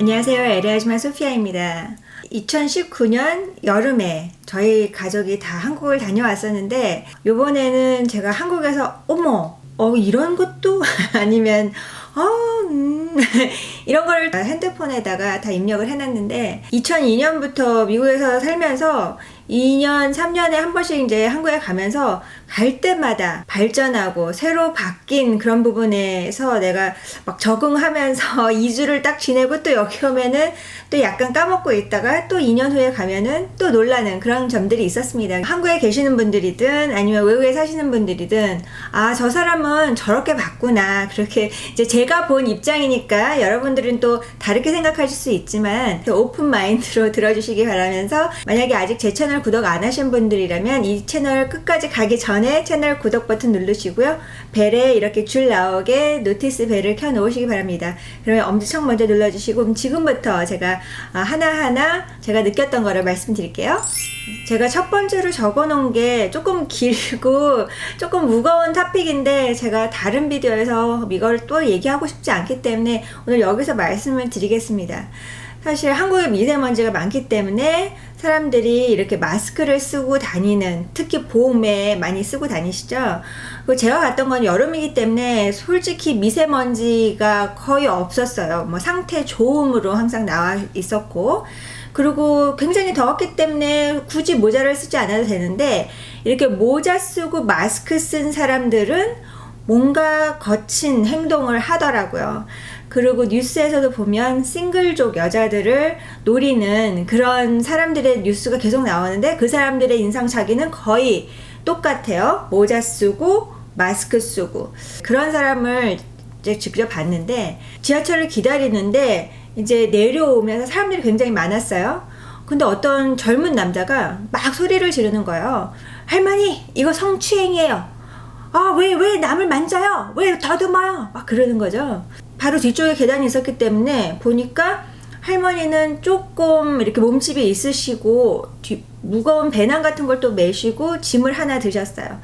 안녕하세요. LA 아줌마 소피아입니다. 2019년 여름에 저희 가족이 다 한국을 다녀왔었는데 요번에는 제가 한국에서 어머 이런 것도 아니면 이런 걸 핸드폰에다가 다 입력을 해놨는데 2002년부터 미국에서 살면서 2년, 3년에 한 번씩 이제 한국에 가면서 갈 때마다 발전하고 새로 바뀐 그런 부분에서 내가 막 적응하면서 2주를 딱 지내고 또 여기 오면은 또 약간 까먹고 있다가 또 2년 후에 가면은 또 놀라는 그런 점들이 있었습니다. 한국에 계시는 분들이든 아니면 외국에 사시는 분들이든 저 사람은 저렇게 봤구나. 그렇게 이제 제가 본 입장이니까 여러분들은 또 다르게 생각하실 수 있지만 오픈 마인드로 들어주시기 바라면서 만약에 아직 제 채널 구독 안 하신 분들이라면 이 채널 끝까지 가기 전에 채널 구독 버튼 누르시고요. 벨에 이렇게 줄 나오게 노티스 벨을 켜 놓으시기 바랍니다. 그러면 엄지척 먼저 눌러주시고 지금부터 제가 하나하나 제가 느꼈던 거를 말씀드릴게요. 제가 첫 번째로 적어 놓은 게 조금 길고 조금 무거운 토픽인데 제가 다른 비디오에서 이걸 또 얘기하고 싶지 않기 때문에 오늘 여기서 말씀을 드리겠습니다. 사실 한국에 미세먼지가 많기 때문에 사람들이 이렇게 마스크를 쓰고 다니는, 특히 봄에 많이 쓰고 다니시죠. 그리고 제가 갔던 건 여름이기 때문에 솔직히 미세먼지가 거의 없었어요. 뭐 상태 좋음으로 항상 나와 있었고, 그리고 굉장히 더웠기 때문에 굳이 모자를 쓰지 않아도 되는데 이렇게 모자 쓰고 마스크 쓴 사람들은 뭔가 거친 행동을 하더라고요. 그리고 뉴스에서도 보면 싱글족 여자들을 노리는 그런 사람들의 뉴스가 계속 나오는데 그 사람들의 인상착의는 거의 똑같아요. 모자 쓰고 마스크 쓰고 그런 사람을 이제 직접 봤는데 지하철을 기다리는데 이제 내려오면서 사람들이 굉장히 많았어요. 근데 어떤 젊은 남자가 막 소리를 지르는 거예요. 할머니, 이거 성추행이에요. 왜 남을 만져요? 왜 더듬어요? 막 그러는 거죠. 바로 뒤쪽에 계단이 있었기 때문에 보니까 할머니는 조금 이렇게 몸집이 있으시고 무거운 배낭 같은 걸 또 메시고 짐을 하나 드셨어요.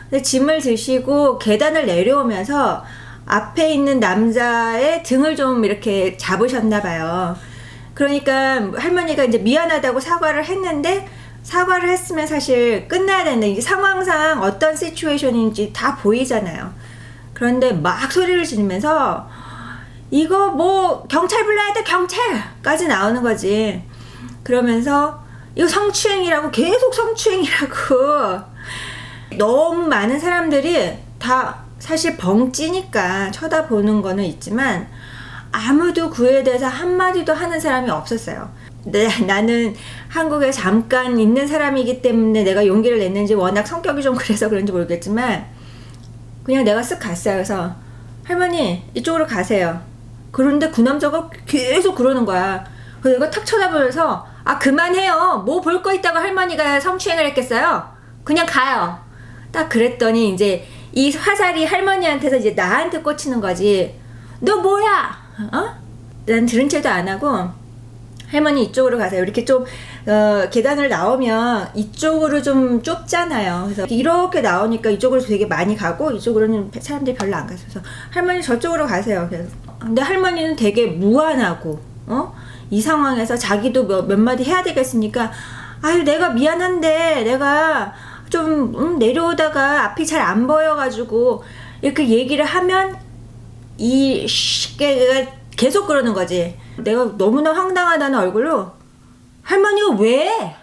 근데 짐을 드시고 계단을 내려오면서 앞에 있는 남자의 등을 좀 이렇게 잡으셨나 봐요. 그러니까 할머니가 이제 미안하다고 사과를 했는데 사과를 했으면 사실 끝나야 되는데 이게 상황상 어떤 시츄에이션인지 다 보이잖아요. 그런데 막 소리를 지르면서 이거 뭐 경찰 불러야 돼, 경찰까지 나오는 거지. 그러면서 이거 성추행이라고, 계속 성추행이라고. 너무 많은 사람들이 다 사실 벙찌니까 쳐다보는 거는 있지만 아무도 그에 대해서 한마디도 하는 사람이 없었어요. 나는 한국에 잠깐 있는 사람이기 때문에 내가 용기를 냈는지 워낙 성격이 좀 그래서 그런지 모르겠지만 그냥 내가 쓱 갔어요. 그래서 할머니 이쪽으로 가세요. 그런데 그 남자가 계속 그러는 거야. 그래서 내가 탁 쳐다보면서 그만해요. 뭐 볼 거 있다고 할머니가 성추행을 했겠어요. 그냥 가요. 딱 그랬더니 이제 이 화살이 할머니한테서 이제 나한테 꽂히는 거지. 너 뭐야? 난 들은 채도 안 하고 할머니 이쪽으로 가세요. 이렇게 좀 계단을 나오면 이쪽으로 좀 좁잖아요. 그래서 이렇게 나오니까 이쪽으로 되게 많이 가고 이쪽으로는 사람들이 별로 안 갔어서 할머니 저쪽으로 가세요. 그래서 근데 할머니는 되게 무안하고 이 상황에서 자기도 몇 마디 해야 되겠으니까 내가 미안한데 내가 좀 내려오다가 앞이 잘 안 보여가지고 이렇게 얘기를 하면 이 시계가 계속 그러는 거지. 내가 너무나 황당하다는 얼굴로 할머니가 왜?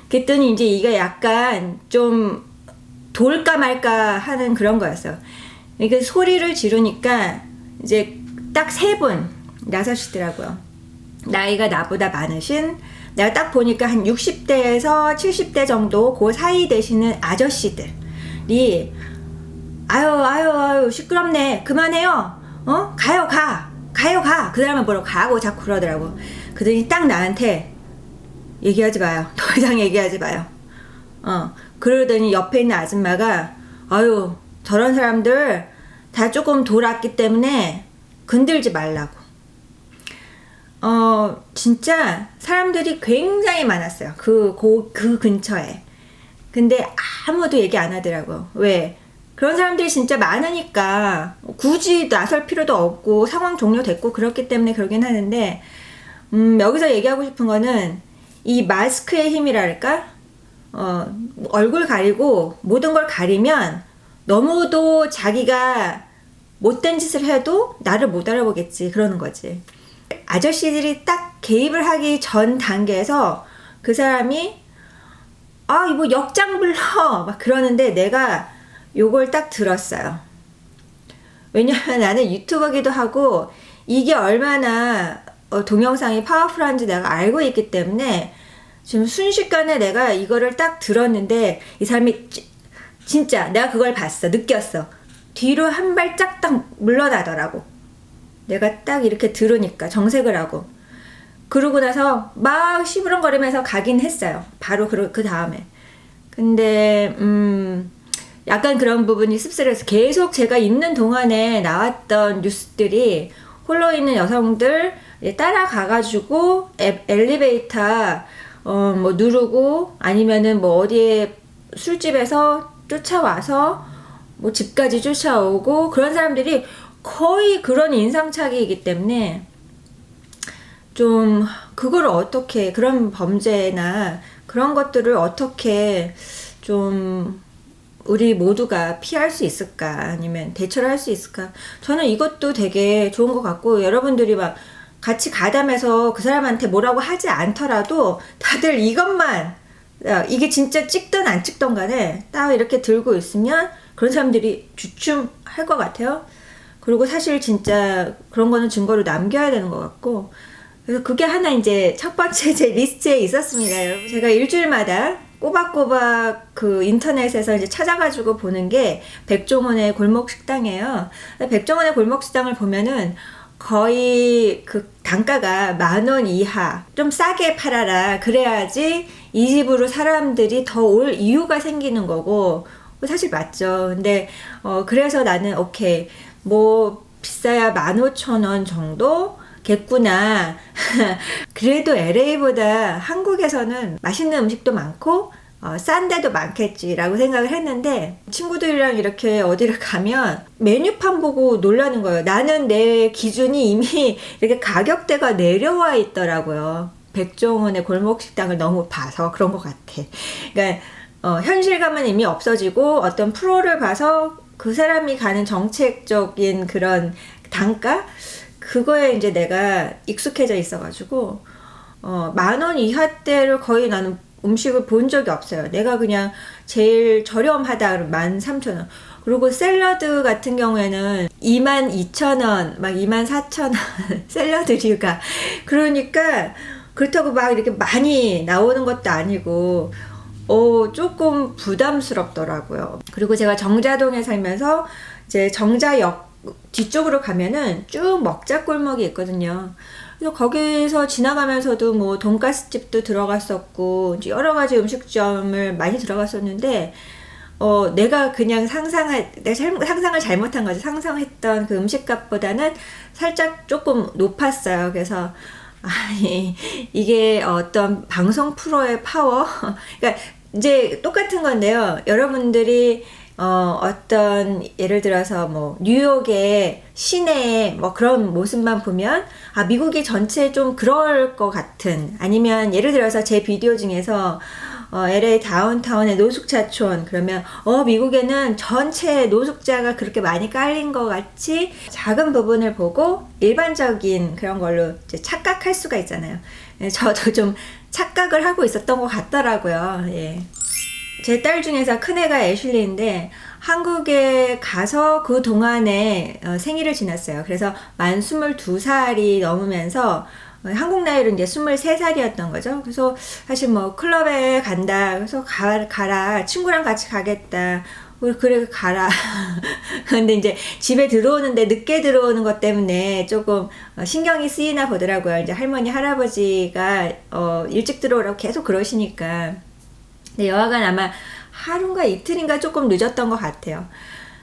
그랬더니 이제 이게 약간 좀 돌까 말까 하는 그런 거였어. 그러니까 소리를 지르니까 이제 딱 3분 나서시더라고요. 나이가 나보다 많으신, 내가 딱 보니까 한 60대에서 70대 정도 그 사이 되시는 아저씨들이 아유 시끄럽네, 그만해요, 가요 가. 그 사람은 뭐라고 가고 자꾸 그러더라고. 그러더니 딱 나한테 얘기하지 마요, 더 이상 얘기하지 마요. 그러더니 옆에 있는 아줌마가 저런 사람들 다 조금 돌았기 때문에 건들지 말라고. 진짜 사람들이 굉장히 많았어요. 그 근처에. 근데 아무도 얘기 안 하더라고. 왜? 그런 사람들이 진짜 많으니까 굳이 나설 필요도 없고 상황 종료됐고 그렇기 때문에 그러긴 하는데, 여기서 얘기하고 싶은 거는 이 마스크의 힘이랄까? 얼굴 가리고 모든 걸 가리면 너무도 자기가 못된 짓을 해도 나를 못 알아보겠지 그러는 거지. 아저씨들이 딱 개입을 하기 전 단계에서 그 사람이 이거 역장 불러 막 그러는데 내가 요걸 딱 들었어요. 왜냐면 나는 유튜버기도 하고 이게 얼마나 동영상이 파워풀한지 내가 알고 있기 때문에 지금 순식간에 내가 이거를 딱 들었는데 이 사람이 진짜 내가 그걸 봤어. 느꼈어. 뒤로 한 발짝 딱 물러나더라고. 내가 딱 이렇게 들으니까 정색을 하고. 그러고 나서 막 시부렁거리면서 가긴 했어요. 바로 그 다음에. 근데 약간 그런 부분이 씁쓸해서 계속 제가 있는 동안에 나왔던 뉴스들이 홀로 있는 여성들 따라가가지고 엘리베이터 뭐 누르고 아니면은 뭐 어디에 술집에서 쫓아와서 뭐 집까지 쫓아오고 그런 사람들이 거의 그런 인상착의이기 때문에 좀 그거를 어떻게 그런 범죄나 그런 것들을 어떻게 좀 우리 모두가 피할 수 있을까 아니면 대처를 할 수 있을까 저는 이것도 되게 좋은 것 같고 여러분들이 막 같이 가담해서 그 사람한테 뭐라고 하지 않더라도 다들 이것만 이게 진짜 찍든 안 찍든 간에 딱 이렇게 들고 있으면 그런 사람들이 주춤할 것 같아요. 그리고 사실 진짜 그런 거는 증거로 남겨야 되는 것 같고 그래서 그게 하나 이제 첫 번째 제 리스트에 있었습니다. 여러분 제가 일주일마다 꼬박꼬박 그 인터넷에서 이제 찾아가지고 보는 게 백종원의 골목 식당이에요. 백종원의 골목 식당을 보면은 거의 그 단가가 10,000원 이하 좀 싸게 팔아라 그래야지 이 집으로 사람들이 더 올 이유가 생기는 거고 사실 맞죠. 근데 그래서 나는 오케이 뭐 비싸야 15,000원 정도 겠구나. 그래도 LA보다 한국에서는 맛있는 음식도 많고 싼 데도 많겠지라고 생각을 했는데 친구들이랑 이렇게 어디를 가면 메뉴판 보고 놀라는 거예요. 나는 내 기준이 이미 이렇게 가격대가 내려와 있더라고요. 백종원의 골목식당을 너무 봐서 그런 것 같아. 그러니까 현실감은 이미 없어지고 어떤 프로를 봐서 그 사람이 가는 정책적인 그런 단가? 그거에 이제 내가 익숙해져 있어가지고 10,000원 이하대를 거의 나는 음식을 본 적이 없어요. 내가 그냥 제일 저렴하다 그러면 13,000원. 그리고 샐러드 같은 경우에는 22,000원, 막 24,000원 샐러드류가. 그러니까 그렇다고 막 이렇게 많이 나오는 것도 아니고 조금 부담스럽더라고요. 그리고 제가 정자동에 살면서 이제 정자역 뒤쪽으로 가면은 쭉 먹자골목이 있거든요. 그래서 거기서 지나가면서도 뭐 돈가스 집도 들어갔었고 여러 가지 음식점을 많이 들어갔었는데 내가 그냥 상상을 잘못한 거죠. 상상했던 그 음식값보다는 살짝 조금 높았어요. 그래서 아니 이게 어떤 방송 프로의 파워 그러니까 이제 똑같은 건데요. 여러분들이 어떤 예를 들어서 뭐 뉴욕의 시내의 뭐 그런 모습만 보면 미국이 전체 좀 그럴 것 같은 아니면 예를 들어서 제 비디오 중에서 LA 다운타운의 노숙자촌 그러면 미국에는 전체 노숙자가 그렇게 많이 깔린 것 같이 작은 부분을 보고 일반적인 그런 걸로 이제 착각할 수가 있잖아요. 저도 좀 착각을 하고 있었던 것 같더라고요. 예. 제 딸 중에서 큰애가 애슐리인데 한국에 가서 그 동안에 생일을 지났어요. 그래서 만 22살이 넘으면서 한국 나이로 이제 23살이었던 거죠. 그래서 사실 뭐 클럽에 간다. 그래서 가라. 친구랑 같이 가겠다. 그래 가라. 근데 이제 집에 들어오는데 늦게 들어오는 것 때문에 조금 신경이 쓰이나 보더라고요. 이제 할머니 할아버지가 일찍 들어오라고 계속 그러시니까. 근데 여하간 아마 하루인가 이틀인가 조금 늦었던 것 같아요.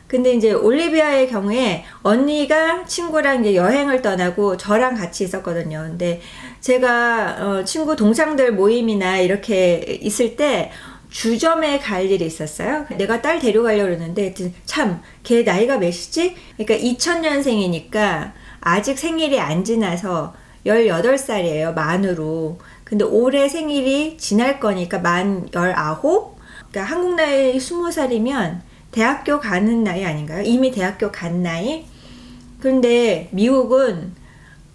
근데 이제 올리비아의 경우에 언니가 친구랑 이제 여행을 떠나고 저랑 같이 있었거든요. 근데 제가 친구 동창들 모임이나 이렇게 있을 때 주점에 갈 일이 있었어요. 내가 딸 데려가려고 그러는데 참 걔 나이가 몇이지? 그러니까 2000년생이니까 아직 생일이 안 지나서 18살이에요. 만으로. 근데 올해 생일이 지날 거니까 만 19? 그러니까 한국 나이 20살이면 대학교 가는 나이 아닌가요? 이미 대학교 간 나이? 그런데 미국은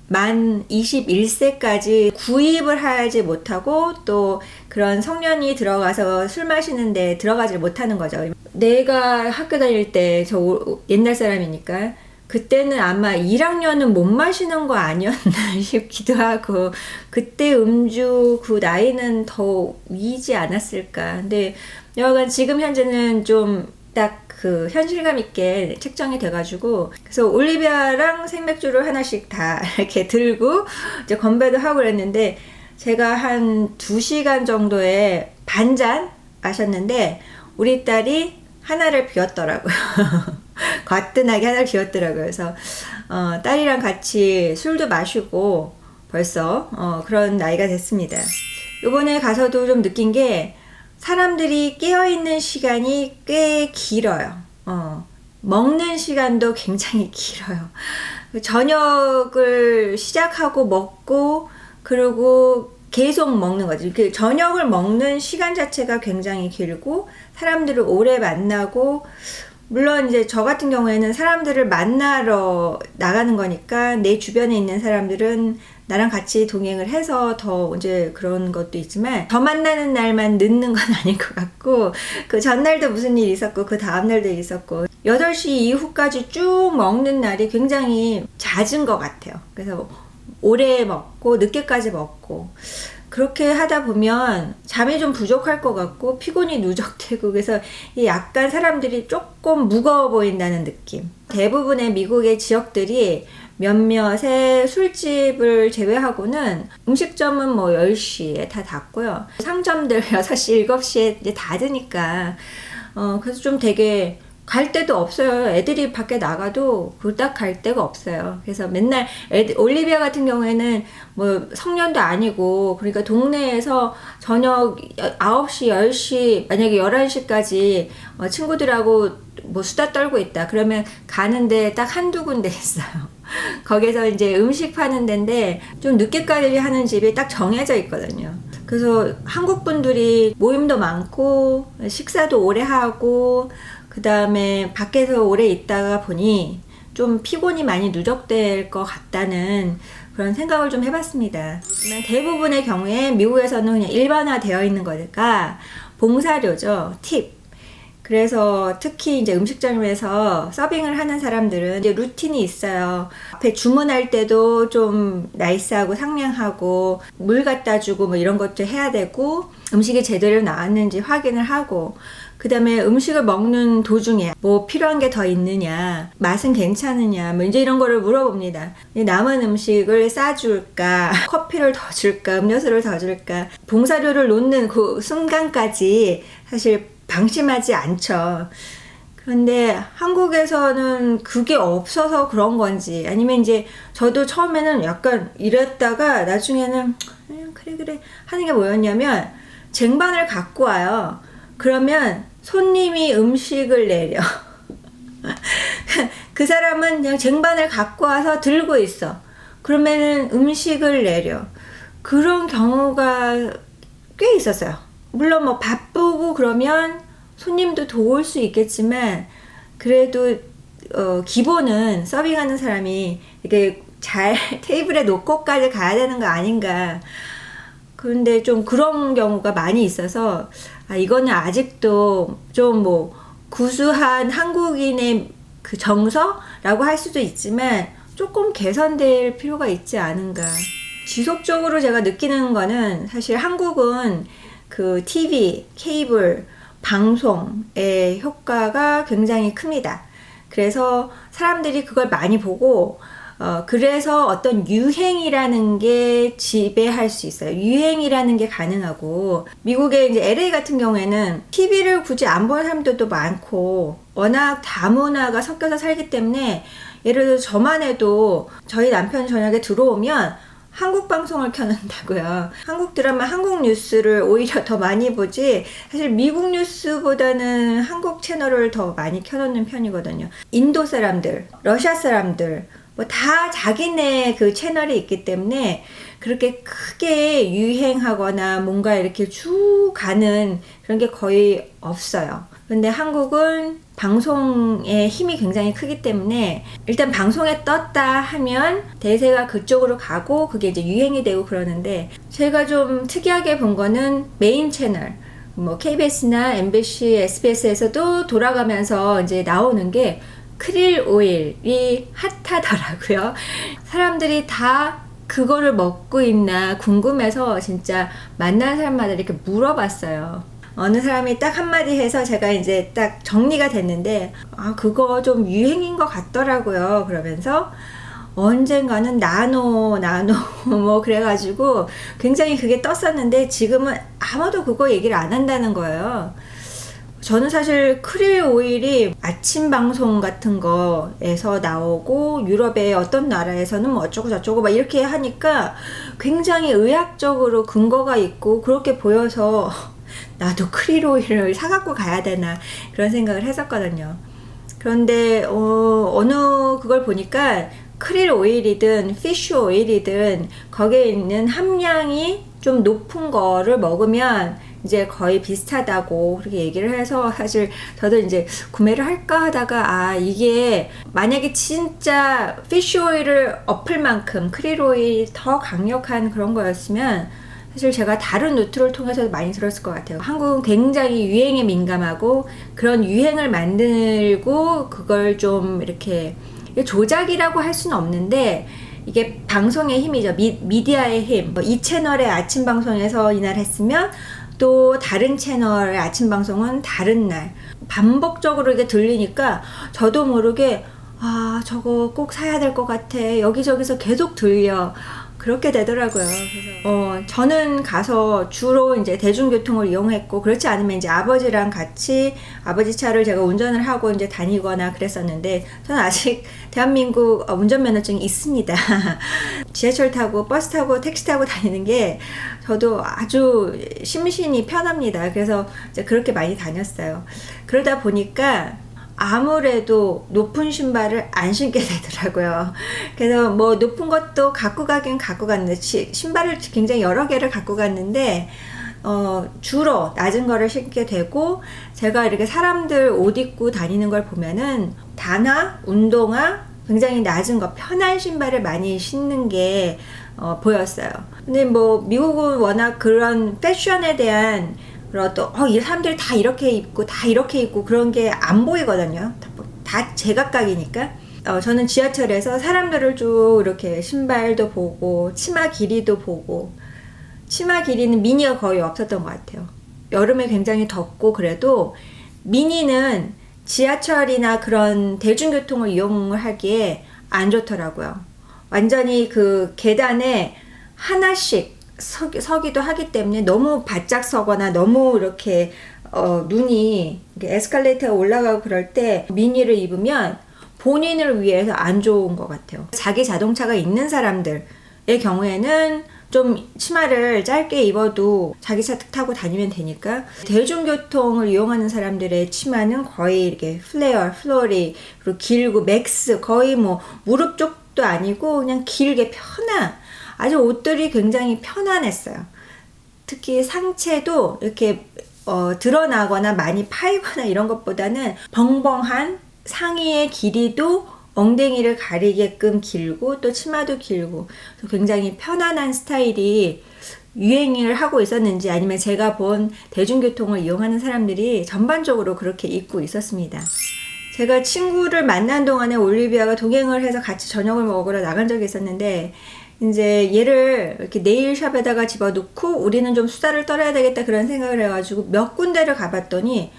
만 21세까지 구입을 하지 못하고 또 그런 성년이 들어가서 술 마시는데 들어가지 못하는 거죠. 내가 학교 다닐 때 저 옛날 사람이니까 그때는 아마 1학년은 못 마시는 거 아니었나 싶기도 하고 그때 음주 그 나이는 더 위지 않았을까. 근데 여하간 지금 현재는 좀 딱 그 현실감 있게 책정이 돼가지고 그래서 올리비아랑 생맥주를 하나씩 다 이렇게 들고 이제 건배도 하고 그랬는데 제가 한 2시간 정도에 반잔 마셨는데 우리 딸이 하나를 비웠더라고요. 거뜬하게 하나를 비웠더라고요. 그래서 딸이랑 같이 술도 마시고 벌써 그런 나이가 됐습니다. 이번에 가서도 좀 느낀 게 사람들이 깨어있는 시간이 꽤 길어요. 먹는 시간도 굉장히 길어요. 저녁을 시작하고 먹고 그리고 계속 먹는 거지. 그 저녁을 먹는 시간 자체가 굉장히 길고 사람들을 오래 만나고 물론 이제 저 같은 경우에는 사람들을 만나러 나가는 거니까 내 주변에 있는 사람들은 나랑 같이 동행을 해서 더 이제 그런 것도 있지만 저 만나는 날만 늦는 건 아닐 것 같고 그 전날도 무슨 일이 있었고 그 다음날도 있었고 8시 이후까지 쭉 먹는 날이 굉장히 잦은 것 같아요. 그래서 오래 먹고 늦게까지 먹고 그렇게 하다 보면 잠이 좀 부족할 것 같고 피곤이 누적되고 그래서 약간 사람들이 조금 무거워 보인다는 느낌. 대부분의 미국의 지역들이 몇몇의 술집을 제외하고는 음식점은 뭐 10시에 다 닫고요. 상점들 6시, 7시에 이제 닫으니까 그래서 좀 되게 갈 데도 없어요. 애들이 밖에 나가도 그닥 갈 데가 없어요. 그래서 맨날 올리비아 같은 경우에는 뭐 성년도 아니고 그러니까 동네에서 저녁 9시, 10시 만약에 11시까지 친구들하고 뭐 수다 떨고 있다. 그러면 가는데 딱 한두 군데 있어요. 거기서 이제 음식 파는 데인데 좀 늦게까지 하는 집이 딱 정해져 있거든요. 그래서 한국 분들이 모임도 많고 식사도 오래 하고 그 다음에 밖에서 오래 있다가 보니 좀 피곤이 많이 누적될 것 같다는 그런 생각을 좀 해봤습니다. 대부분의 경우에 미국에서는 그냥 일반화되어 있는 거니까 봉사료죠. 팁. 그래서 특히 이제 음식점에서 서빙을 하는 사람들은 이제 루틴이 있어요. 앞에 주문할 때도 좀 나이스하고 상냥하고 물 갖다 주고 뭐 이런 것도 해야 되고 음식이 제대로 나왔는지 확인을 하고 그 다음에 음식을 먹는 도중에 뭐 필요한 게 더 있느냐, 맛은 괜찮으냐, 뭐 이제 이런 거를 물어봅니다. 남은 음식을 싸줄까, 커피를 더 줄까, 음료수를 더 줄까, 봉사료를 놓는 그 순간까지 사실 방심하지 않죠. 그런데 한국에서는 그게 없어서 그런 건지 아니면 이제 저도 처음에는 약간 이랬다가 나중에는 그래 하는 게 뭐였냐면 쟁반을 갖고 와요. 그러면 손님이 음식을 내려. 그 사람은 그냥 쟁반을 갖고 와서 들고 있어. 그러면은 음식을 내려. 그런 경우가 꽤 있었어요. 물론 뭐 바쁘고 그러면 손님도 도울 수 있겠지만 그래도 기본은 서빙하는 사람이 이렇게 잘 테이블에 놓고까지 가야 되는 거 아닌가. 그런데 좀 그런 경우가 많이 있어서 이거는 아직도 좀 뭐 구수한 한국인의 그 정서라고 할 수도 있지만 조금 개선될 필요가 있지 않은가. 지속적으로 제가 느끼는 거는 사실 한국은 그 TV, 케이블, 방송의 효과가 굉장히 큽니다. 그래서 사람들이 그걸 많이 보고 그래서 어떤 유행이라는 게 지배할 수 있어요. 유행이라는 게 가능하고 미국의 이제 LA 같은 경우에는 TV를 굳이 안 보는 사람들도 많고 워낙 다문화가 섞여서 살기 때문에 예를 들어서 저만 해도 저희 남편 저녁에 들어오면 한국 방송을 켜놓는다고요. 한국 드라마, 한국 뉴스를 오히려 더 많이 보지, 사실 미국 뉴스보다는 한국 채널을 더 많이 켜놓는 편이거든요. 인도 사람들, 러시아 사람들, 뭐 다 자기네 그 채널이 있기 때문에 그렇게 크게 유행하거나 뭔가 이렇게 쭉 가는 그런 게 거의 없어요. 근데 한국은 방송의 힘이 굉장히 크기 때문에 일단 방송에 떴다 하면 대세가 그쪽으로 가고 그게 이제 유행이 되고 그러는데, 제가 좀 특이하게 본 거는 메인 채널, 뭐 KBS나 MBC, SBS에서도 돌아가면서 이제 나오는 게 크릴 오일이 핫하더라고요. 사람들이 다 그거를 먹고 있나 궁금해서 진짜 만난 사람마다 이렇게 물어봤어요. 어느 사람이 딱 한마디 해서 제가 이제 딱 정리가 됐는데, 그거 좀 유행인 것 같더라고요. 그러면서 언젠가는 나노 뭐 그래가지고 굉장히 그게 떴었는데, 지금은 아무도 그거 얘기를 안 한다는 거예요. 저는 사실 크릴 오일이 아침 방송 같은 거에서 나오고 유럽의 어떤 나라에서는 뭐 어쩌고 저쩌고 막 이렇게 하니까 굉장히 의학적으로 근거가 있고 그렇게 보여서 나도 크릴 오일을 사갖고 가야 되나 그런 생각을 했었거든요. 그런데 어느 그걸 보니까 크릴 오일이든 피쉬 오일이든 거기에 있는 함량이 좀 높은 거를 먹으면 이제 거의 비슷하다고 그렇게 얘기를 해서, 사실 저도 이제 구매를 할까 하다가 이게 만약에 진짜 피쉬 오일을 엎을 만큼 크릴 오일이 더 강력한 그런 거였으면 사실 제가 다른 루트를 통해서 많이 들었을 것 같아요. 한국은 굉장히 유행에 민감하고 그런 유행을 만들고 그걸 좀 이렇게 조작이라고 할 수는 없는데, 이게 방송의 힘이죠. 미디어의 힘. 이 채널의 아침 방송에서 이날 했으면 또 다른 채널의 아침 방송은 다른 날 반복적으로 이게 들리니까 저도 모르게 저거 꼭 사야 될 것 같아, 여기저기서 계속 들려, 그렇게 되더라고요. 그래서 저는 가서 주로 이제 대중교통을 이용했고, 그렇지 않으면 이제 아버지랑 같이 아버지 차를 제가 운전을 하고 이제 다니거나 그랬었는데, 저는 아직 대한민국 운전면허증이 있습니다. 지하철 타고 버스 타고 택시 타고 다니는 게 저도 아주 심신이 편합니다. 그래서 이제 그렇게 많이 다녔어요. 그러다 보니까 아무래도 높은 신발을 안 신게 되더라고요. 그래서 뭐 높은 것도 갖고 가긴 갖고 갔는데, 신발을 굉장히 여러 개를 갖고 갔는데 주로 낮은 거를 신게 되고, 제가 이렇게 사람들 옷 입고 다니는 걸 보면은 단화, 운동화, 굉장히 낮은 거, 편한 신발을 많이 신는 게 보였어요. 근데 뭐 미국은 워낙 그런 패션에 대한 또 이 사람들이 다 이렇게 입고 다 이렇게 입고 그런 게 안 보이거든요. 다 제각각이니까. 저는 지하철에서 사람들을 쭉 이렇게 신발도 보고 치마 길이도 보고, 치마 길이는 미니가 거의 없었던 것 같아요. 여름에 굉장히 덥고 그래도 미니는 지하철이나 그런 대중교통을 이용하기에 안 좋더라고요. 완전히 그 계단에 하나씩 서기도 하기 때문에 너무 바짝 서거나 너무 이렇게 눈이 에스컬레이터가 올라가고 그럴 때 미니를 입으면 본인을 위해서 안 좋은 것 같아요. 자기 자동차가 있는 사람들의 경우에는 좀 치마를 짧게 입어도 자기 차 타고 다니면 되니까, 대중교통을 이용하는 사람들의 치마는 거의 이렇게 플로리, 그리고 길고 맥스, 거의 뭐 무릎 쪽도 아니고 그냥 길게 아주 옷들이 굉장히 편안했어요. 특히 상체도 이렇게 드러나거나 많이 파이거나 이런 것보다는 벙벙한 상의의 길이도 엉덩이를 가리게끔 길고 또 치마도 길고, 굉장히 편안한 스타일이 유행을 하고 있었는지, 아니면 제가 본 대중교통을 이용하는 사람들이 전반적으로 그렇게 입고 있었습니다. 제가 친구를 만난 동안에 올리비아가 동행을 해서 같이 저녁을 먹으러 나간 적이 있었는데, 이제 얘를 이렇게 네일샵에다가 집어넣고 우리는 좀 수다를 떨어야 되겠다 그런 생각을 해가지고 몇 군데를 가봤더니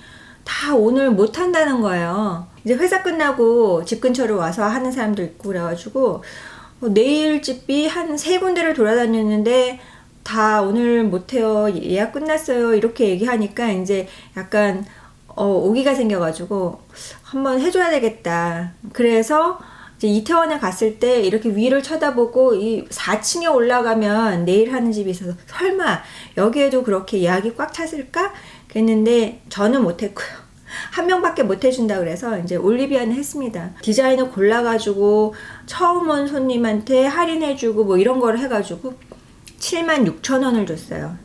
다 오늘 못 한다는 거예요. 이제 회사 끝나고 집 근처로 와서 하는 사람도 있고 그래가지고 네일집이 한 3군데를 돌아다녔는데 다 오늘 못해요, 예약 끝났어요, 이렇게 얘기하니까 이제 약간 오기가 생겨가지고 한번 해줘야 되겠다. 그래서 이제 이태원에 갔을 때 이렇게 위를 쳐다보고 이 4층에 올라가면 네일 하는 집이 있어서 설마 여기에도 그렇게 예약이 꽉 찼을까? 그랬는데 저는 못했고요. 한 명밖에 못 해준다 그래서 이제 올리비아는 했습니다. 디자인을 골라가지고 처음 온 손님한테 할인해주고 뭐 이런 걸 해가지고 76,000원을 줬어요.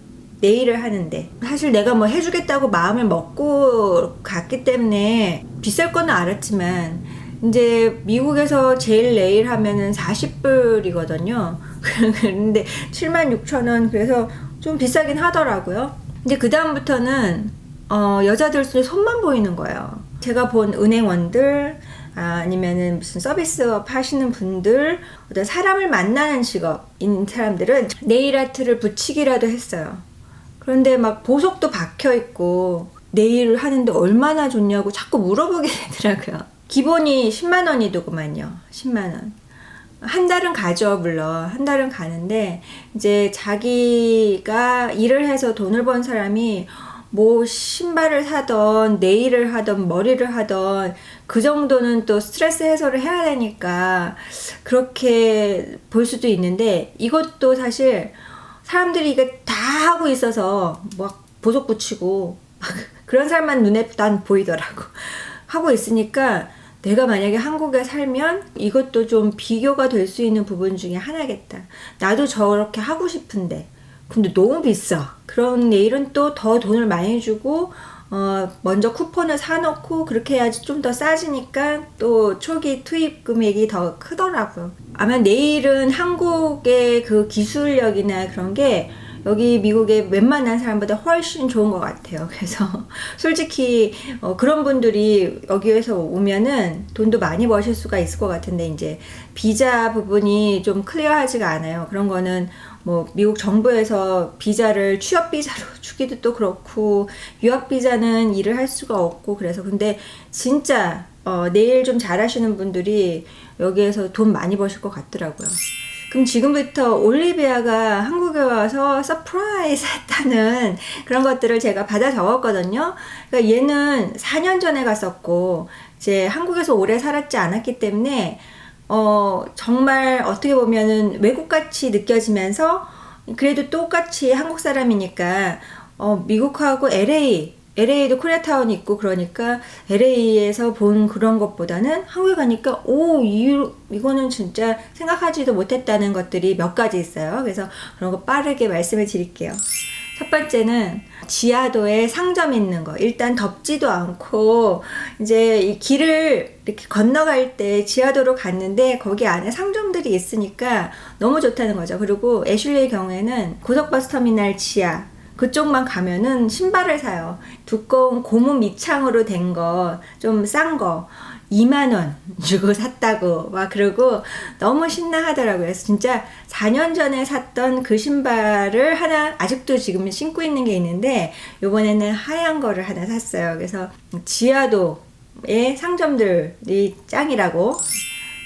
네일을 하는데 사실 내가 뭐 해주겠다고 마음을 먹고 갔기 때문에 비쌀 거는 알았지만 이제 미국에서 제일 네일 하면은 40불이거든요. 그런데 76,000원 그래서 좀 비싸긴 하더라고요. 근데 그 다음부터는 여자들 손만 보이는 거예요. 제가 본 은행원들 아니면은 무슨 서비스업 하시는 분들 어떤 사람을 만나는 직업인 사람들은 네일 아트를 붙이기라도 했어요. 그런데 막 보석도 박혀 있고 네일을 하는데 얼마나 좋냐고 자꾸 물어보게 되더라고요. 기본이 10만 원이더구만요. 10만 원. 한 달은 가죠, 물론. 한 달은 가는데 이제 자기가 일을 해서 돈을 번 사람이 뭐 신발을 사던 네일을 하던 머리를 하던 그 정도는 또 스트레스 해소를 해야 되니까 그렇게 볼 수도 있는데 이것도 사실 사람들이 이게 다 하고 있어서 막 보석 붙이고 그런 사람만 눈에 난 보이더라고. 하고 있으니까 내가 만약에 한국에 살면 이것도 좀 비교가 될 수 있는 부분 중에 하나겠다. 나도 저렇게 하고 싶은데 근데 너무 비싸. 그런 네일은 또 더 돈을 많이 주고 먼저 쿠폰을 사놓고 그렇게 해야지 좀 더 싸지니까 또 초기 투입 금액이 더 크더라고요. 아마 네일은 한국의 그 기술력이나 그런 게 여기 미국의 웬만한 사람보다 훨씬 좋은 것 같아요. 그래서 솔직히 그런 분들이 여기에서 오면은 돈도 많이 버실 수가 있을 것 같은데 이제 비자 부분이 좀 클리어하지가 않아요. 그런 거는 뭐 미국 정부에서 비자를 취업 비자로 주기도 또 그렇고 유학 비자는 일을 할 수가 없고 그래서 근데 진짜 네일 좀 잘하시는 분들이 여기에서 돈 많이 버실 것 같더라고요. 그럼 지금부터 올리비아가 한국에 와서 서프라이즈 했다는 그런 것들을 제가 받아 적었거든요. 그러니까 얘는 4년 전에 갔었고 이제 한국에서 오래 살았지 않았기 때문에 정말 어떻게 보면은 외국같이 느껴지면서 그래도 똑같이 한국 사람이니까 미국하고 LA도 코리아타운이 있고 그러니까 LA에서 본 그런 것보다는 한국에 가니까 이거는 진짜 생각하지도 못했다는 것들이 몇 가지 있어요. 그래서 그런 거 빠르게 말씀을 드릴게요. 첫 번째는 지하도에 상점 있는 거. 일단 덥지도 않고 이제 이 길을 이렇게 건너갈 때 지하도로 갔는데 거기 안에 상점들이 있으니까 너무 좋다는 거죠. 그리고 애슐리의 경우에는 고속버스터미널 지하 그쪽만 가면은 신발을 사요. 두꺼운 고무 밑창으로 된 거, 좀 싼 거. 2만 원 주고 샀다고 막 그러고 너무 신나 하더라고요. 그래서 진짜 4년 전에 샀던 그 신발을 하나 아직도 지금 신고 있는 게 있는데 요번에는 하얀 거를 하나 샀어요. 그래서 지하도의 상점들이 짱이라고.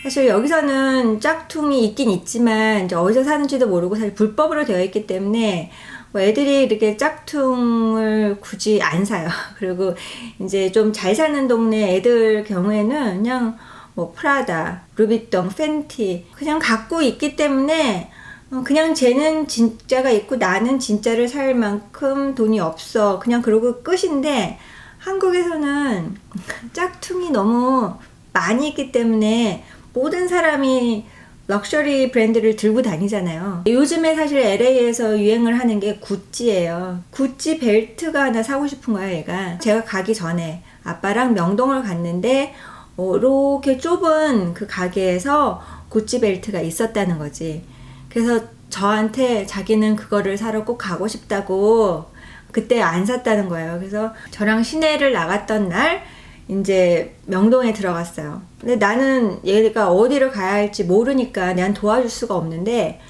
사실 여기서는 짝퉁이 있긴 있지만 이제 어디서 사는지도 모르고 사실 불법으로 되어 있기 때문에 뭐 애들이 이렇게 짝퉁을 굳이 안 사요. 그리고 이제 좀 잘 사는 동네 애들 경우에는 그냥 뭐 프라다, 루비통, 팬티 그냥 갖고 있기 때문에 그냥 쟤는 진짜가 있고 나는 진짜를 살 만큼 돈이 없어. 그냥 그러고 끝인데 한국에서는 짝퉁이 너무 많이 있기 때문에 모든 사람이 럭셔리 브랜드를 들고 다니잖아요. 요즘에 사실 LA에서 유행을 하는 게 구찌예요. 구찌 벨트가 하나 사고 싶은 거야 얘가. 제가 가기 전에 아빠랑 명동을 갔는데 이렇게 좁은 그 가게에서 구찌 벨트가 있었다는 거지. 그래서 저한테 자기는 그거를 사러 꼭 가고 싶다고 그때 안 샀다는 거예요. 그래서 저랑 시내를 나갔던 날 이제 명동에 들어갔어요. 근데 나는 얘가 어디를 가야 할지 모르니까 난 도와줄 수가 없는데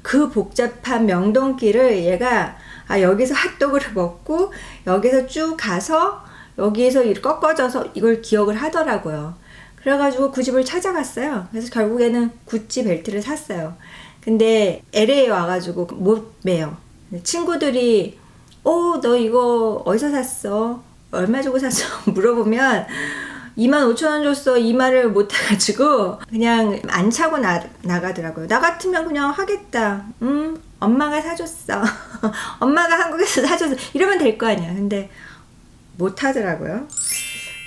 그 복잡한 명동길을 얘가 여기서 핫도그를 먹고 여기서 쭉 가서 여기에서 꺾어져서 이걸 기억을 하더라고요. 그래가지고 그 집을 찾아갔어요. 그래서 결국에는 구찌 벨트를 샀어요. 근데 LA에 와가지고 못 매요. 친구들이 너 이거 어디서 샀어? 얼마 주고 샀어? 물어보면 25,000원 줬어 이 말을 못 해가지고 그냥 안 차고 나가더라고요. 나 같으면 그냥 하겠다. 엄마가 사줬어. 엄마가 한국에서 사줬어. 이러면 될 거 아니야. 근데 못 하더라고요.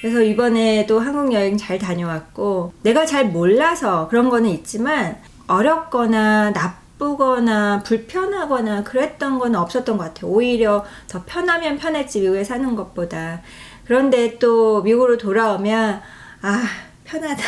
그래서 이번에도 한국 여행 잘 다녀왔고, 내가 잘 몰라서 그런 거는 있지만 어렵거나 나쁘거나 불편하거나 그랬던 건 없었던 것 같아요. 오히려 더 편하면 편했지, 미국에 사는 것보다. 그런데 또 미국으로 돌아오면 편하다.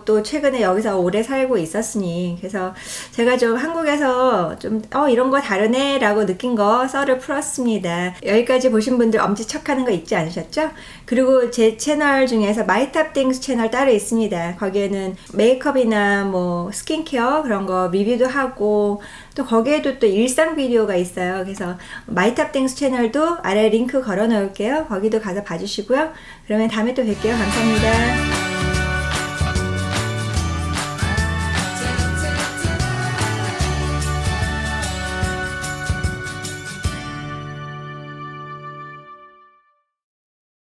또 최근에 여기서 오래 살고 있었으니, 그래서 제가 좀 한국에서 좀 이런 거 다르네 라고 느낀 거 썰을 풀었습니다. 여기까지 보신 분들 엄지척하는 거 잊지 않으셨죠? 그리고 제 채널 중에서 마이탑띵스 채널 따로 있습니다. 거기에는 메이크업이나 뭐 스킨케어 그런 거 리뷰도 하고, 또 거기에도 또 일상 비디오가 있어요. 그래서 마이탑띵스 채널도 아래 링크 걸어 놓을게요. 거기도 가서 봐주시고요. 그러면 다음에 또 뵐게요. 감사합니다.